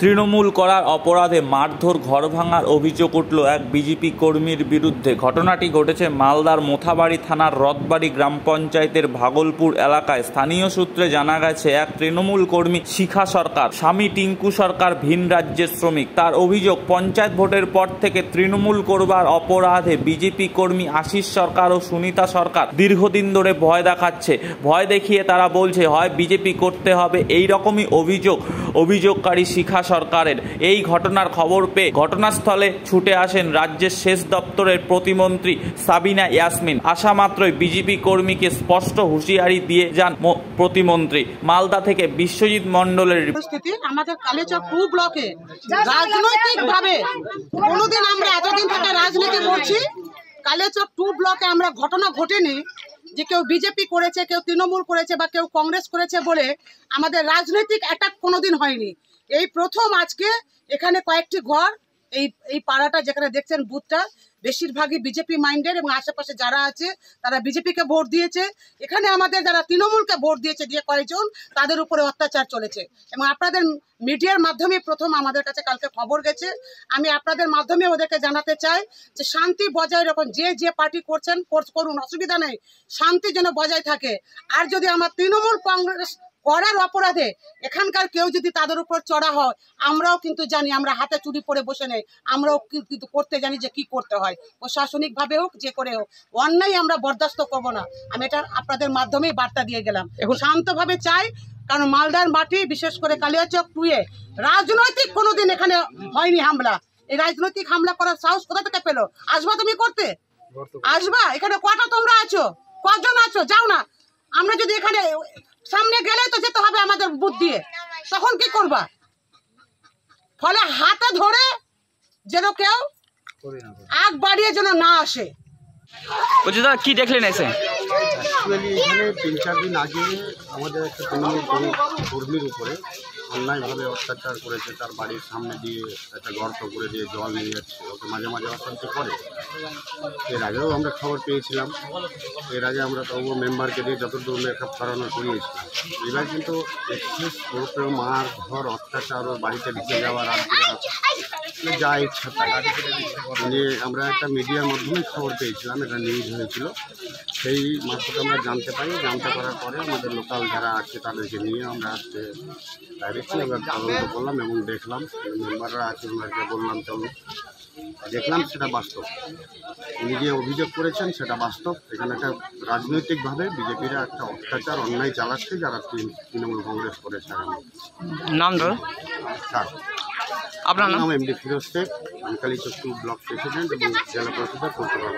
তৃণমূল করার অপরাধে মারধর, ঘর ভাঙার অভিযোগ উঠল এক বিজেপি কর্মীর বিরুদ্ধে। ঘটনাটি ঘটেছে মালদার মোথাবাড়ি থানার রথবাড়ি গ্রাম পঞ্চায়েতের ভাগলপুর এলাকায়। স্থানীয় সূত্রে জানা গেছে, এক তৃণমূল কর্মী শিখা সরকার, স্বামী টিঙ্কু সরকার ভিন রাজ্যের শ্রমিক। তার অভিযোগ, পঞ্চায়েত ভোটের পর থেকে তৃণমূল করবার অপরাধে বিজেপি কর্মী আশিস সরকার ও সুনিতা সরকার দীর্ঘদিন ধরে ভয় দেখাচ্ছে। ভয় দেখিয়ে তারা বলছে হয় বিজেপি করতে হবে, এই রকমই অভিযোগকারী শিখা সরকারের। এই ঘটনার খবর পেয়ে ঘটনাস্থলে ছুটে আসেন রাজ্যের সেচ দপ্তরের প্রতিমন্ত্রী সাবিনা ইয়াসমিন। আসা মাত্রই বিজেপি কর্মীকে স্পষ্ট হুঁশিয়ারি দিয়ে যান প্রতিমন্ত্রী। মালদা থেকে বিশ্বজিৎ মণ্ডলের পরিস্থিতি। আমাদের কালিয়াচক 2 ব্লকে রাজনৈতিকভাবে কোনোদিন আমরা এতদিন থেকে রাজনীতি করছি, কালিয়াচক 2 ব্লকে আমরা ঘটনা ঘটেনি যে কেউ বিজেপি করেছে, কেউ তৃণমূল করেছে বা কেউ কংগ্রেস করেছে বলে আমাদের রাজনৈতিক অ্যাটাক কোনোদিন হয়নি। এই প্রথম আজকে এখানে কয়েকটি ঘর, এই পাড়াটা যেখানে দেখছেন বুথটা বেশিরভাগই বিজেপি মাইন্ডের এবং আশেপাশে যারা আছে তারা বিজেপিকে ভোট দিয়েছে। এখানে আমাদের যারা তৃণমূলকে ভোট দিয়েছে দিয়ে কয়েকজন, তাদের উপরে অত্যাচার চলেছে এবং আপনাদের মিডিয়ার মাধ্যমে প্রথম আমাদের কাছে কালকে খবর গেছে। আমি আপনাদের মাধ্যমে ওদেরকে জানাতে চাই যে শান্তি বজায় রাখুন, যে পার্টি করছেন করুন, অসুবিধা নেই, শান্তি যেন বজায় থাকে। আর যদি আমার তৃণমূল কংগ্রেস করার অপরাধে এখানকার কেউ যদি তাদের উপর চড়া হয়, আমরাও কিন্তু জানি, আমরা হাতে চুরি পরে বসে নেই, আমরাও কিন্তু করতে জানি যে কি করতে হয়। প্রশাসনিকভাবে হোক, যে করে হোক, অন্যায় আমরা বরদাস্ত করব না। আমি এটা আপনাদের মাধ্যমেই বার্তা দিয়ে গেলাম। এখন শান্তভাবে চাই, কারণ মালদার মাটি, বিশেষ করে কালিয়াচক 2-এ রাজনৈতিক কোনোদিন এখানে হয়নি হামলা। এই রাজনৈতিক হামলা করার সাহস কোথা থেকে পেলো? আসবা তুমি করতে? আসবা? এখানে কটা তোমরা আছো? কজন আছো? যাও না। আমরা যদি এখানে সামনে গেলে তো যেতে হবে আমাদের বুথ দিয়ে, তখন কি করবা? ফলে হাতে ধরে যেন কেউ আগ বাড়িয়ে যেন না আসে। কি দেখলেন এসে? এখানে 3-4 দিন আগে আমাদের একটা তৃণমূল কর্মীর উপরে অন্যায়ভাবে অত্যাচার করেছে। তার বাড়ির সামনে দিয়ে একটা গর্ত করে দিয়ে জল নিয়ে যাচ্ছে, ওকে মাঝে মাঝে অশান্তি করে। এর আগেও আমরা খবর পেয়েছিলাম, এর আগে আমরা তবুও মেম্বারকে দিয়ে যতদূর মেকআপ করানো করিয়েছিলাম। এবার কিন্তু এক্সেস ওপরেও মার ঘর অত্যাচার, ওর বাড়িতে ঢুকে যাওয়ার যা ইচ্ছা তাই নিয়ে আমরা একটা মিডিয়ার মাধ্যমে খবর পেয়েছিলাম, এটা নিউজ হয়েছিল। সেই মারফতে আমরা জানতে পারার পরে আমাদের লোকাল যারা আছে তাদেরকে নিয়ে আমরা আজকে ডাইরেক্টলি আমরা তদন্ত করলাম এবং দেখলাম, মেম্বাররা আছে ওনাকে বললাম চলুন, দেখলাম সেটা বাস্তব। উনি যে অভিযোগ করেছেন সেটা বাস্তব। এখানে একটা রাজনৈতিকভাবে বিজেপিরা একটা অত্যাচার অন্যায় চালাচ্ছে, যারা তৃণমূল কংগ্রেস করেছে। নাম ধরো। আপনার নাম? এমডি ফিরোজ শেখ, আমি কালিয়াচক 2 ব্লক প্রেসিডেন্ট এবং জেলা পরিষদের পৌরসভা।